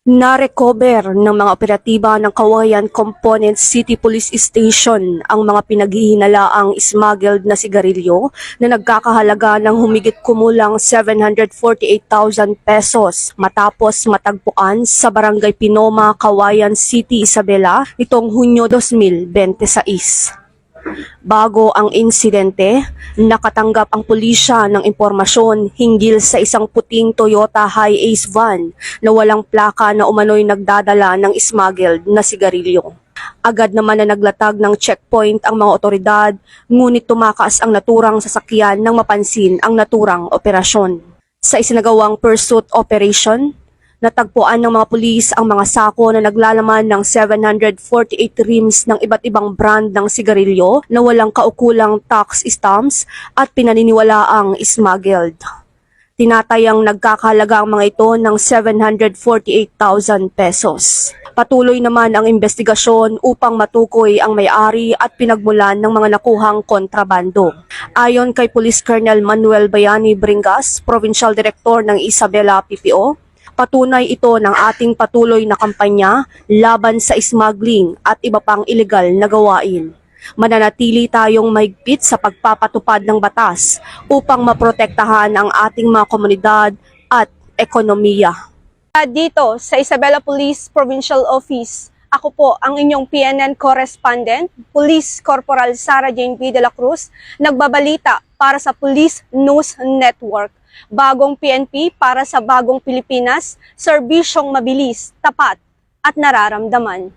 Na-recover ng mga operatiba ng Kawayan Component City Police Station ang mga pinaghihinalaang smuggled na sigarilyo na nagkakahalaga ng humigit kumulang 748,000 pesos matapos matagpuan sa Barangay Pinoma, Kawayan City, Isabela nitong Hunyo 2026. Bago ang insidente, nakatanggap ang pulisya ng impormasyon hinggil sa isang puting Toyota Hi-Ace van na walang plaka na umano'y nagdadala ng smuggled na sigarilyo. Agad naman na naglatag ng checkpoint ang mga otoridad, ngunit tumakas ang naturang sasakyan nang mapansin ang naturang operasyon. Sa isinagawang pursuit operation, natagpuan ng mga pulis ang mga sako na naglalaman ng 748 rims ng iba't ibang brand ng sigarilyo na walang kaukulang tax stamps at pinaniniwalaang smuggled. Tinatayang nagkakahalaga ang mga ito ng 748,000 pesos. Patuloy naman ang investigasyon upang matukoy ang may-ari at pinagmulan ng mga nakuhang kontrabando. Ayon kay Police Colonel Manuel Bayani Bringas, Provincial Director ng Isabela PPO, patunay ito ng ating patuloy na kampanya laban sa smuggling at iba pang ilegal na gawain. Mananatili tayong mahigpit sa pagpapatupad ng batas upang maprotektahan ang ating mga komunidad at ekonomiya. Dito sa Isabela Police Provincial Office, ako po ang inyong PNN correspondent, Police Corporal Sara Jane B. de la Cruz, nagbabalita para sa Police News Network. Bagong PNP para sa bagong Pilipinas, serbisyong mabilis, tapat at nararamdaman.